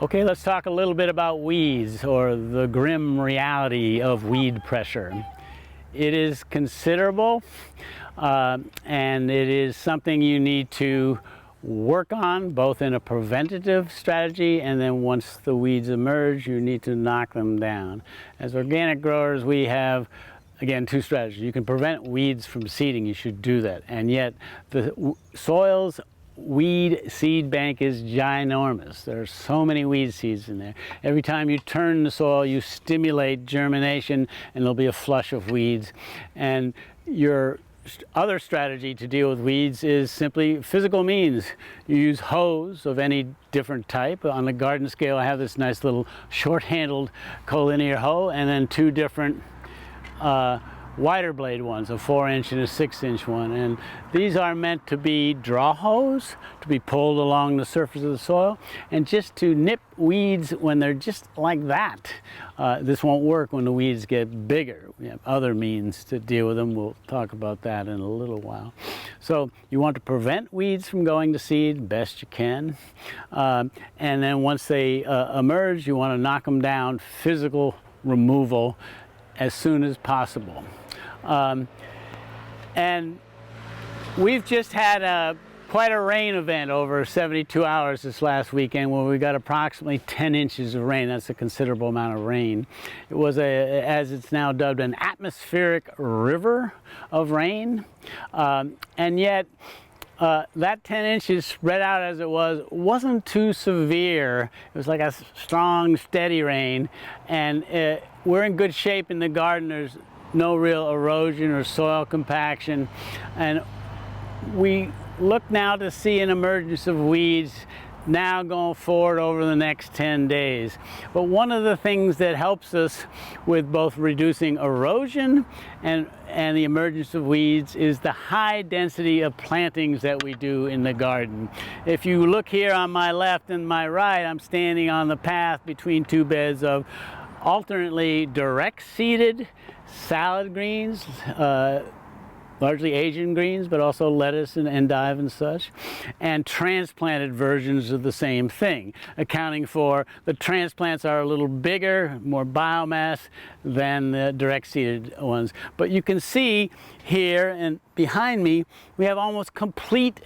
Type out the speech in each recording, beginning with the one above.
Okay, let's talk a little bit about weeds, or the grim reality of weed pressure. It is considerable, and it is something you need to work on, both in a preventative strategy, and then once the weeds emerge, you need to knock them down. As organic growers, we have, again, two strategies. You can prevent weeds from seeding, you should do that, and yet the soil's weed seed bank is ginormous. There are so many weed seeds in there. Every time you turn the soil, you stimulate germination, and there'll be a flush of weeds. And your other strategy to deal with weeds is simply physical means. You use hose of any different type. On the garden scale, I have this nice little short-handled collinear hoe, and then two different wider blade ones, a 4-inch and a 6-inch one, and these are meant to be draw hose, to be pulled along the surface of the soil, and just to nip weeds when they're just like that. This won't work when the weeds get bigger. We have other means to deal with them. We'll talk about that in a little while. So you want to prevent weeds from going to seed best you can, and then once they emerge, you want to knock them down, physical removal, as soon as possible. And we've just had quite a rain event over 72 hours this last weekend, where we got approximately 10 inches of rain. That's a considerable amount of rain. It was as it's now dubbed, an atmospheric river of rain, and yet that 10 inches spread out as it wasn't too severe. It was like a strong, steady rain, and we're in good shape in the garden. There's no real erosion or soil compaction, and we look now to see an emergence of weeds now going forward over the next 10 days. But one of the things that helps us with both reducing erosion and the emergence of weeds is the high density of plantings that we do in the garden. If you look here on my left and my right, I'm standing on the path between two beds of alternately direct seeded salad greens, largely Asian greens, but also lettuce and endive and such, and transplanted versions of the same thing, accounting for the transplants are a little bigger, more biomass than the direct seeded ones. But you can see here and behind me, we have almost complete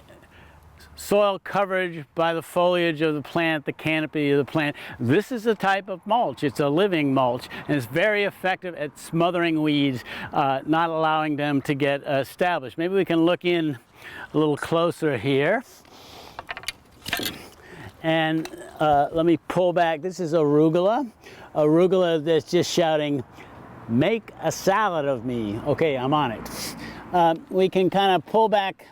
soil coverage by the foliage of the plant, the canopy of the plant. This is a type of mulch. It's a living mulch, and it's very effective at smothering weeds, not allowing them to get established. Maybe we can look in a little closer here. And let me pull back. This is arugula. Arugula that's just shouting, "Make a salad of me." Okay, I'm on it. We can kind of pull back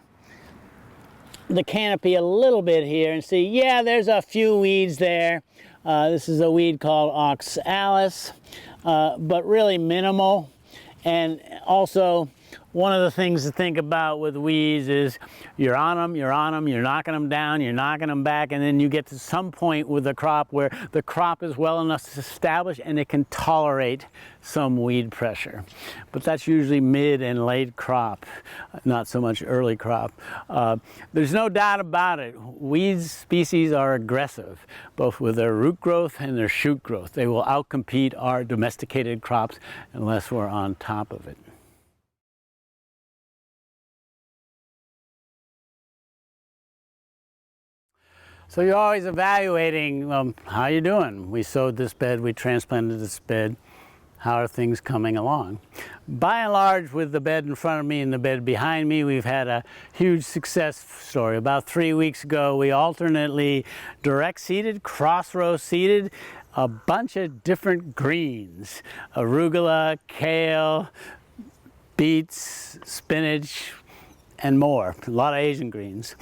the canopy a little bit here and see, yeah, there's a few weeds there. This is a weed called oxalis, but really minimal. And also, one of the things to think about with weeds is you're on them, you're knocking them down, you're knocking them back, and then you get to some point with the crop where the crop is well enough to establish and it can tolerate some weed pressure. But that's usually mid and late crop, not so much early crop. There's no doubt about it. Weed species are aggressive, both with their root growth and their shoot growth. They will outcompete our domesticated crops unless we're on top of it. So you're always evaluating, how you doing? We sowed this bed, we transplanted this bed. How are things coming along? By and large, with the bed in front of me and the bed behind me, we've had a huge success story. About 3 weeks ago, we alternately direct seeded, cross row seeded, a bunch of different greens. Arugula, kale, beets, spinach, and more. A lot of Asian greens.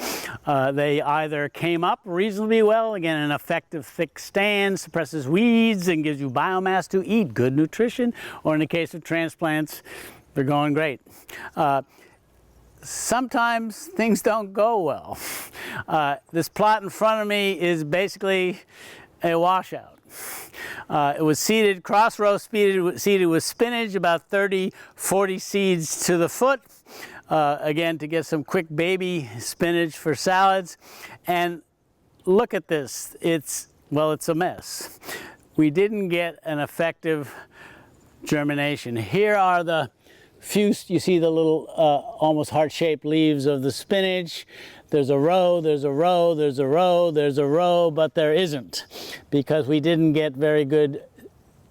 They either came up reasonably well, again, an effective thick stand, suppresses weeds and gives you biomass to eat, good nutrition, or in the case of transplants, they're going great. Sometimes things don't go well. This plot in front of me is basically a washout. It was seeded, cross row seeded with spinach, about 30-40 seeds to the foot. Again, to get some quick baby spinach for salads. And look at this. It's Well, it's a mess. We didn't get an effective germination. Here are the few, you see the little almost heart-shaped leaves of the spinach. There's a row, there's a row, there's a row, there's a row, but there isn't, because we didn't get very good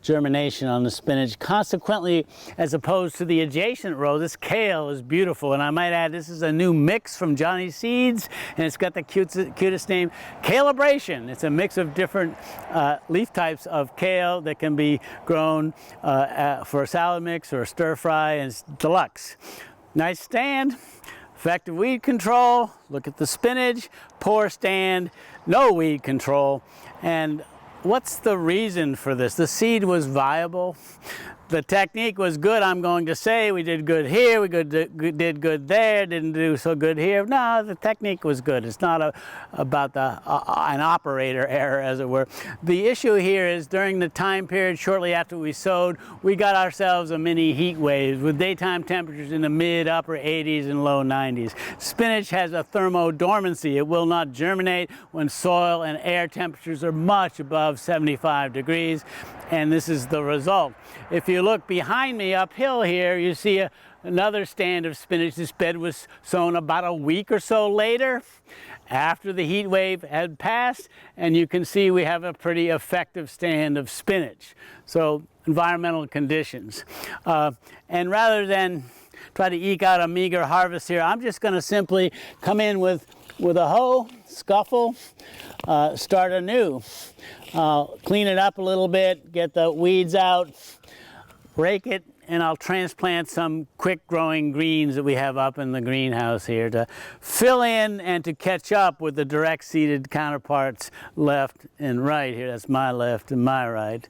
germination on the spinach. Consequently, as opposed to the adjacent row, this kale is beautiful. And I might add, this is a new mix from Johnny Seeds, and it's got the cutest name, Calibration. It's a mix of different leaf types of kale that can be grown for a salad mix or a stir fry, and it's deluxe. Nice stand, effective weed control. Look at the spinach, poor stand, no weed control. And what's the reason for this? The seed was viable. The technique was good, I'm going to say. We did good here, we did good there, didn't do so good here. No, the technique was good. It's not about an operator error, as it were. The issue here is during the time period shortly after we sowed, we got ourselves a mini heat wave with daytime temperatures in the mid upper 80s and low 90s. Spinach has a thermodormancy. It will not germinate when soil and air temperatures are much above 75 degrees, and this is the result. If you look behind me uphill here, you see another stand of spinach. This bed was sown about a week or so later, after the heat wave had passed, and you can see we have a pretty effective stand of spinach. So environmental conditions. And rather than try to eke out a meager harvest here, I'm just going to simply come in with a hoe, scuffle, start anew. Clean it up a little bit, get the weeds out, rake it, and I'll transplant some quick growing greens that we have up in the greenhouse here to fill in and to catch up with the direct seeded counterparts left and right here. That's my left and my right.